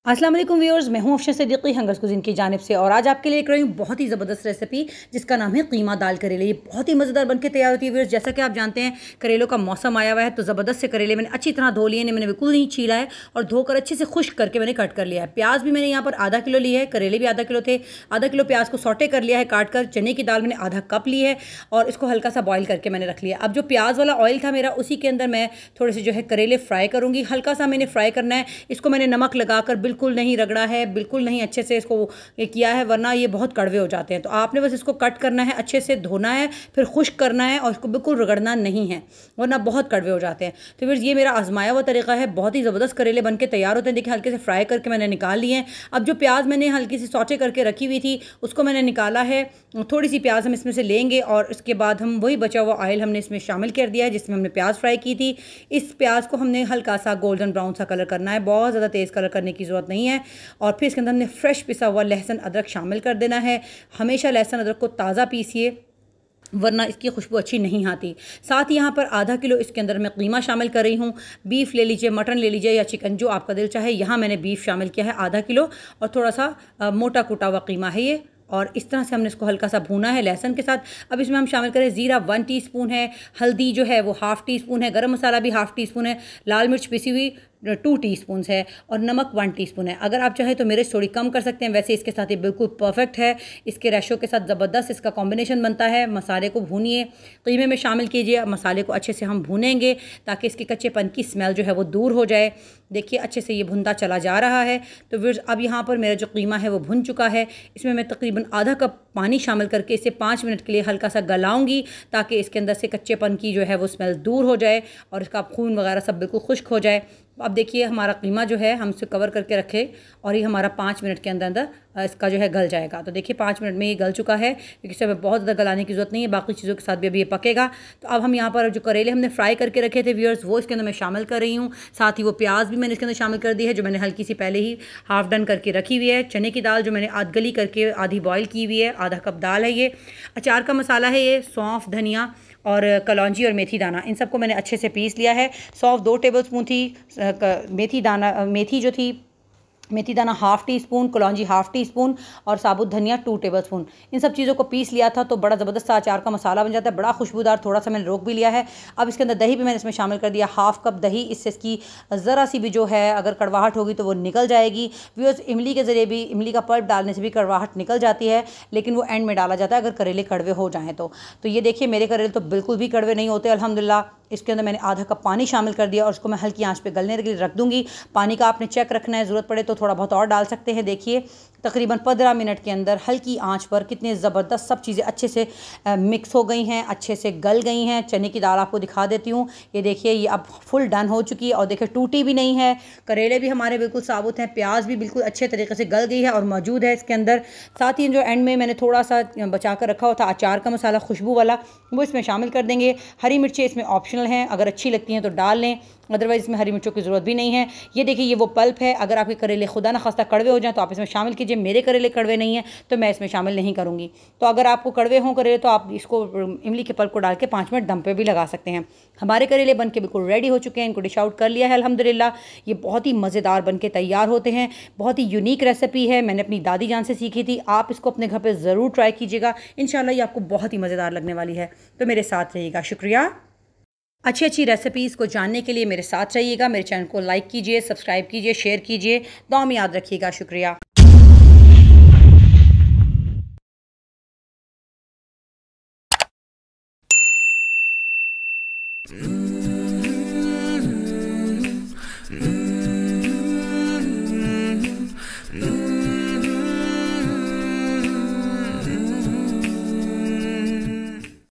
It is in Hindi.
अस्सलाम वालेकुम व्यूअर्स, मैं हूं अफशा सिद्दीकी हंगर्स कुज़ीन की जानिब से। और आज आपके लिए लेकर आई हूं बहुत ही ज़बरदस्त रेसिपी जिसका नाम है कीमा दाल करेले। ये बहुत ही मज़ेदार बनके तैयार होती है व्यूअर्स। जैसा कि आप जानते हैं करेलों का मौसम आया हुआ है, तो ज़बरदस्त से करेले मैंने अच्छी तरह धो लिए, मैंने बिल्कुल नहीं छीला है और धोकर अच्छे से खुश्क करके मैंने कट कर लिया है। प्याज भी मैंने यहाँ पर आधा किलो लिया है, करेले भी आधा किलो थे। आधा किलो प्याज को सौटे कर लिया है काट कर। चने की दाल मैंने आधा कप ली है और इसको हल्का सा बॉयल करके मैंने रख लिया। अब जो प्याज वाला ऑयल था मेरा, उसी के अंदर मैं थोड़े से जो है करेले फ्राई करूँगी। हल्का सा मैंने फ्राई करना है इसको। मैंने नमक लगाकर बिल्कुल नहीं रगड़ा है, बिल्कुल नहीं अच्छे से इसको ये किया है, वरना ये बहुत कड़वे हो जाते हैं। तो आपने बस इसको कट करना है, अच्छे से धोना है, फिर खुश्क करना है और इसको बिल्कुल रगड़ना नहीं है, वरना बहुत कड़वे हो जाते हैं। तो फिर ये मेरा आजमाया हुआ तरीका है। बहुत ही ज़बरदस्त करेले बन के तैयार होते हैं। देखिए हल्के से फ्राई करके मैंने निकाल लिए हैं। अब जो प्याज मैंने हल्की सी सौटे करके रखी हुई थी उसको मैंने निकाला है। थोड़ी सी प्याज हम इसमें से लेंगे और इसके बाद हम वही बचा हुआ ऑयल हमने इसमें शामिल कर दिया है जिसमें हमने प्याज फ्राई की थी। इस प्याज को हमने हल्का सा गोल्डन ब्राउन सा कलर करना है, बहुत ज़्यादा तेज़ कलर करने की ज़रूरत नहीं है। और फिर इसके अंदर हमने फ्रेश पिसा हुआ लहसुन अदरक शामिल कर देना है। हमेशा लहसुन अदरक को ताज़ा पीसिए, वरना इसकी खुशबू अच्छी नहीं आती। साथ ही यहाँ पर आधा किलो इसके अंदर मैं कीमा शामिल कर रही हूँ। बीफ ले लीजिए, मटन ले लीजिए या चिकन, जो आपका दिल चाहे। यहाँ मैंने बीफ शामिल किया है आधा किलो और थोड़ा सा मोटा कुटा हुआ कीमा है ये। और इस तरह से हमने इसको हल्का सा भूना है लहसुन के साथ। अब इसमें हम शामिल करें ज़ीरा 1 टीस्पून है, हल्दी जो है वो हाफ़ टी स्पून है, गरम मसाला भी हाफ़ टी स्पून है, लाल मिर्च पिसी हुई 2 टीस्पून है और नमक 1 टीस्पून है। अगर आप चाहें तो मिर्च थोड़ी कम कर सकते हैं, वैसे इसके साथ ये बिल्कुल परफेक्ट है। इसके रेशो के साथ ज़बरदस्त इसका कॉम्बिनेशन बनता है। मसाले को भूनिए, कीमे में शामिल कीजिए। मसाले को अच्छे से हम भूनेंगे ताकि इसके कच्चेपन की स्मेल जो है वो दूर हो जाए। देखिए अच्छे से ये भुनता चला जा रहा है। तो फिर अब यहाँ पर मेरा जो कीमा है वो भुन चुका है। इसमें मैं तकरीबन आधा कप पानी शामिल करके इसे 5 मिनट के लिए हल्का सा गलाऊंगी ताकि इसके अंदर से कच्चेपन की जो है वो स्मेल दूर हो जाए और इसका खून वगैरह सब बिल्कुल खुश्क हो जाए। अब देखिए हमारा कीमा जो है हम इसे कवर करके रखे और ये हमारा 5 मिनट के अंदर अंदर इसका जो है गल जाएगा। तो देखिए 5 मिनट में ये गल चुका है, क्योंकि इसे हमें बहुत ज़्यादा गलाने की ज़रूरत नहीं है, बाकी चीज़ों के साथ भी अभी ये पकेगा। तो अब हम यहाँ पर जो करेले हमने फ्राई करके रखे थे व्यूअर्स, वो इसके अंदर मैं शामिल कर रही हूँ। साथ ही वो प्याज भी मैंने इसके अंदर शामिल कर दी है जो मैंने हल्की सी पहले ही हाफ़ डन करके रखी हुई है। चने की दाल जो मैंने आध गली करके आधी बॉयल की हुई है, आधा कप दाल है ये। अचार का मसाला है ये, सौंफ, धनिया और कलौंजी और मेथी दाना, इन सबको मैंने अच्छे से पीस लिया है। सौंफ 2 टेबलस्पून थी, मेथी दाना हाफ़ टी स्पून, कलौंजी हाफ़ टी स्पून और साबुत धनिया 2 टेबलस्पून, इन सब चीज़ों को पीस लिया था। तो बड़ा ज़बरदस्त सा अचार का मसाला बन जाता है, बड़ा खुशबूदार। थोड़ा सा मैंने रोक भी लिया है। अब इसके अंदर दही भी मैंने इसमें शामिल कर दिया, हाफ़ कप दही। इससे इसकी ज़रा सी भी जो है अगर कड़वाहट होगी तो वो निकल जाएगी। व्यूअर्स, इमली के ज़रिए भी, इमली का पल्प डालने से भी कड़वाहट निकल जाती है, लेकिन वो एंड में डाला जाता है अगर करेले कड़वे हो जाएँ तो। ये देखिए मेरे करेले तो बिल्कुल भी कड़वे नहीं होते अल्हम्दुलिल्लाह। इसके अंदर मैंने आधा कप पानी शामिल कर दिया और उसको मैं हल्की आंच पे गलने के लिए रख दूंगी। पानी का आपने चेक रखना है, ज़रूरत पड़े तो थोड़ा बहुत और डाल सकते हैं। देखिए तकरीबन 15 मिनट के अंदर हल्की आंच पर कितने ज़बरदस्त सब चीज़ें अच्छे से मिक्स हो गई हैं, अच्छे से गल गई हैं। चने की दाल आपको दिखा देती हूँ, ये देखिए ये अब फुल डन हो चुकी है और देखिए टूटी भी नहीं है। करेले भी हमारे बिल्कुल साबुत हैं, प्याज भी बिल्कुल अच्छे तरीके से गल गई है और मौजूद है इसके अंदर। साथ ही जो एंड में मैंने थोड़ा सा बचा कर रखा हुआ था अचार का मसाला खुशबू वाला, वो इसमें शामिल कर देंगे। हरी मिर्चें इसमें ऑप्शनल हैं, अगर अच्छी लगती हैं तो डाल लें, अदरवाइज़ इसमें हरी मिर्चों की ज़रूरत भी नहीं है। ये देखिए ये वो पल्प है। अगर आपके करेले खुदा न खास्ता कड़वे हो जाए तो आप इसमें शामिल कीजिए। मेरे करेले कड़वे नहीं हैं तो मैं इसमें शामिल नहीं करूँगी। तो अगर आपको कड़वे हों करेले तो आप इसको इमली के पल्प को डाल के 5 मिनट दम पे भी लगा सकते हैं। हमारे करेले बन के बिल्कुल रेडी हो चुके हैं, इनको डिश आउट कर लिया है अल्हम्दुलिल्लाह। ये बहुत ही मज़ेदार बन के तैयार होते हैं। बहुत ही यूनिक रेसिपी है, मैंने अपनी दादी जान से सीखी थी। आप इसको अपने घर पर ज़रूर ट्राई कीजिएगा, इंशाल्लाह ये आपको बहुत ही मज़ेदार लगने वाली है। तो मेरे साथ रहिएगा। शुक्रिया। अच्छी अच्छी रेसिपीज़ को जानने के लिए मेरे साथ रहिएगा। मेरे चैनल को लाइक कीजिए, सब्सक्राइब कीजिए, शेयर कीजिए, दुआ में याद रखिएगा। शुक्रिया।